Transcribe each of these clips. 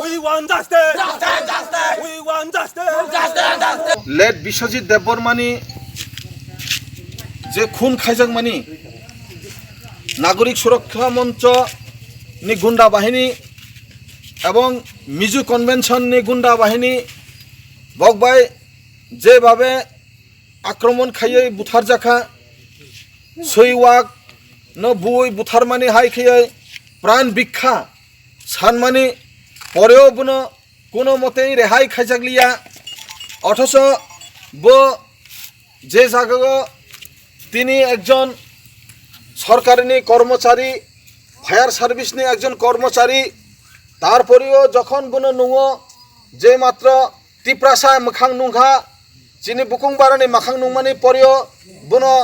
We want justice. Justice, justice. We want justice. Justice, justice. Late Biswajit দেববর্মানি যে খুন খাইজাংমানি নাগরিক সুরক্ষা মঞ্চ নি গুন্ডা বাহিনী এবং মিজু কনভেনশন নি গুন্ডা বাহিনী বকবাই যেভাবে আক্রমণ খাইয়ে বুথার জাখা সইওয়াক ন বুই বুথারমানি হাই খাইয়ে প্রাণ ভিক্ষা সানমানি পরেও বুনো কোনো মতেই রেহাই খাইজাগলিয়া অথচ যে জায়গা তিনি একজন সরকারি কর্মচারী ফায়ার সার্ভিস নিয়ে একজন কর্মচারী তারপরেও যখন বুনো নুঙো যে মাত্র তিপ্রাসা মাখাং নুংঘা চিনি বুকুং বারানি মাখাং নুংমানি পরেও বুনো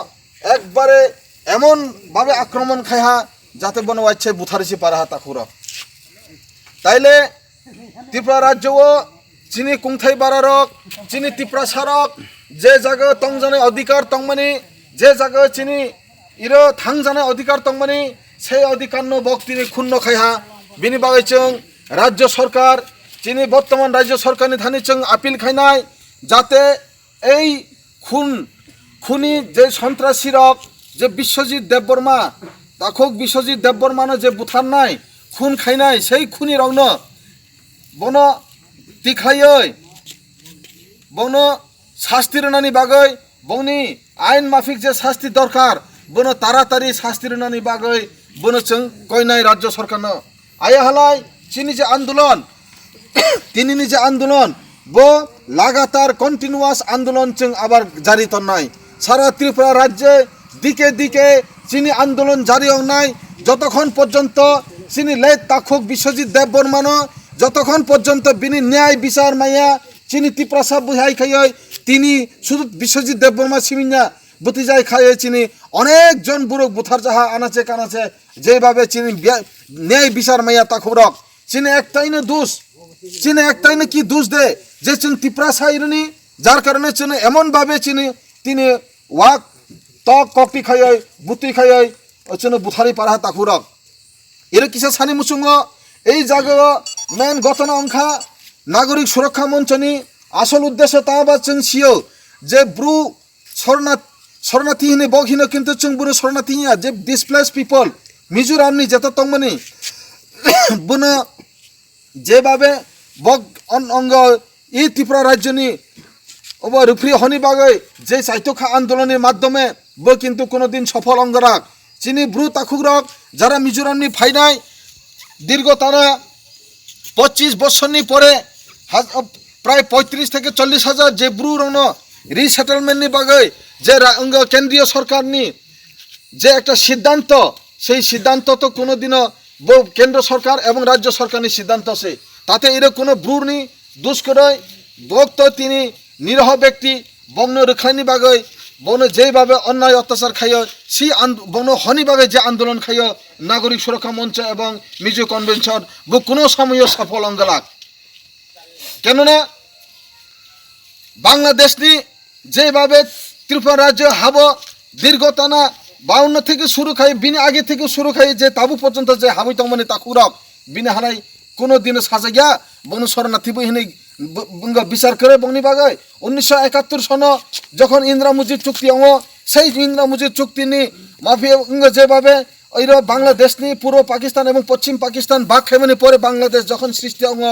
একবারে এমনভাবে আক্রমণ খাইহা যাতে বনো বাচ্চা বুথারিসি পারাহা তাকুর তাইলে ত্রিপুরা রাজ্যও চিনি কুংথাই বারারক চিনি তিপ্রাসারক যে জায়গা তংজানে অধিকার তংমানি যে জায়গা চিনি ইরো থাংজানে অধিকার তংমানি সেই অধিকার বক তিনি ক্ষুণ্ণ খাইহা বিনি বাগাইচং রাজ্য সরকার চিনি বর্তমান রাজ্য সরকার ধানিচং আপিল খাইনাই যাতে এই খুনি যে সন্ত্রাসীরক যে বিশ্বজিৎ দেববর্মা তাখক বিশ্বজিৎ দেববর্মানো যে বুথার নাই খুন খাইনাই সেই খুনি রগ্ন বন তিখাই বন শাস্তির নানি বাগৈ বনি আইন মাফিক যে শাস্তি দরকার বন তাড়াতাড়ি শাস্তির নানি বাগৈ বন চং কইনাই রাজ্য সরকার আয়া হালাই চিনি যে আন্দোলন তিনি যে আন্দোলন বো লাগাতার কন্টিনিউয়াস আন্দোলন চং আবার জারি তো নাই সারা ত্রিপুরা রাজ্যে দিকে দিকে চিনি আন্দোলন জারি নাই যতক্ষণ পর্যন্ত চিনি লেট তাখক বিশ্বজিৎ দেববর্মানো যতক্ষণ পর্যন্ত বিনি ন্যায় বিচার মাইয়া চিনি তিপ্রাসা বুঝাই খাইয় তিনি শুধু বিশ্বজিৎ দেববর্মা সিমিনা বুতিজাই খাইয়ে চিনি অনেকজন বুড়ো বুথার যাহা আনাচে কানাচে যেভাবে চিনি ন্যায় বিচার মাইয়া তাকুরক চিনি একটাই না দোষ চিনি একটাই না কি দোষ দে যে চিনি তিপ্রাসা ইরনি যার কারণে চিনি এমনভাবে চিনি তিনি ওয়াক তক কপি খাইয় বুতি খাইয় চিনি বুথারি পারা তাকুরক এর কিসে সানি মুসুঙ্গ এই জায়গা মেন ঘটনা অংখা নাগরিক সুরক্ষা মঞ্চনি আসল উদ্দেশ্য তা বা চং সিও যে ব্রু শরণার্থী হিনে বক হিনে কিন্তু চং বুনো শরণার্থী হিয়া যে ডিসপ্লেস পিপল মিজোরামনি যেত তংমানি বুনো যেভাবে বক অঙ্গ এই ত্রিপুরা রাজ্যনি ওব রুফরি হনি বাগৈ যে চাইতোখা আন্দোলনের মাধ্যমে বো কিন্তু কোনোদিন সফল অঙ্গরাক চিনি ব্রু তাকুরক যারা মিজোরামনি ফাইনাই দীর্ঘ তারা 25 বছরনি পরে প্রায় 35 থেকে 40 হাজার যে ব্রু রন রিসেটেলমেন্টনি বাগৈ যে কেন্দ্রীয় সরকারনি যে একটা সিদ্ধান্ত সেই সিদ্ধান্ত তো কোনোদিনও কেন্দ্র সরকার এবং রাজ্য সরকারের সিদ্ধান্ত আছে তাতে এর কোনো ব্রুনি দুষ্করয় ভক্ত তিনি নিরহ ব্যক্তি বন্য রক্ষানি বাগৈ বন যেভাবে অন্যায় অত্যাচার খাইয় সেই বন হনি বাগে যে আন্দোলন খাইয় নাগরিক সুরক্ষা মঞ্চ এবং মিজো কনভেনশন কোনো সময় সফল অঙ্গলাক কেননা বাংলাদেশ নি যেভাবে ত্রিপুরা রাজ্য হাব দীর্ঘটানা 52 থেকে শুরু খাই বিনি আগে থেকে শুরু খাই যে তাবু পর্যন্ত যে হাবি তমানি তাকুরক বিনি হারাই কোনো দিন সাজা গিয়া বন শরণার্থী বহিনী বিচার করে বংনি বাগায় 1971 সন যখন ইন্দিরা মুজিব চুক্তি অঙ্গ সেই ইন্দিরা মুজিব চুক্তি নি মাফিয়া যেভাবে ওই বাংলাদেশ নি পূর্ব পাকিস্তান এবং পশ্চিম পাকিস্তান বাঘ খেমেনি পরে বাংলাদেশ যখন সৃষ্টি অঙ্গ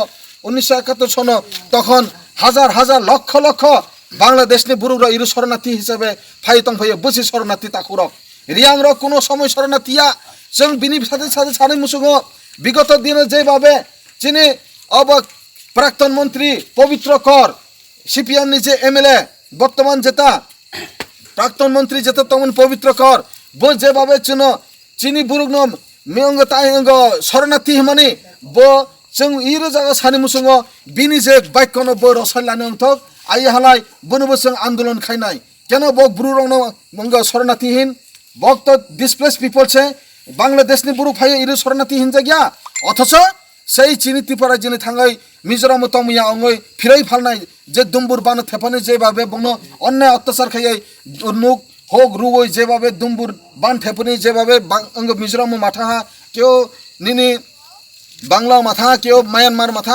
1971 সন তখন হাজার হাজার লক্ষ লক্ষ বাংলাদেশ নি বুড়ুরা ইরু শরণার্থী হিসেবে ফাইতং ফাইয়ে বসে শরণার্থী তাকুরক রিয়াংর কোনো সময় শরণার্থীয়া जों बिनि साथे साथे सानै मुसुङो विगत दिने जेभावे चिनि अब प्राक्तन मन्त्री पवित्र कर सीपीएम नि जे एमएलए बर्तमान जेता प्राक्तन मन्त्री जेता तमन पवित्र कर बो जेभावे चिनि बुरुगनो मेंग तायंग शरणार्थी माने बो जों इरो जागा सानै मुसुङो बिनि जे बाइकनो बो रसायलानो अंथक आइ हालाय बनबो जों आन्दोलन खायनाय केन बो बुरुरनो मंग शरणार्थीहीन बक तो डिसप्लेस पिपल छे बांग्लादेश नि बुरु फाय इरो शरणार्थीहीन जागिया अथच সেই চিনি ত্রিপুরা जिनि थाङै मिजोराम तमिया अंगै फिराय फालनाय जे दुम्बुर बानो थेफानो जेभावे बनो अन्याय अत्याचार खायै नुक होक रुवै जेभावे दुम्बुर बान थेफानि जेभावे अंग मिजोराम माथा केओ निनि बांग्ला माथा केओ म्यानमार माथा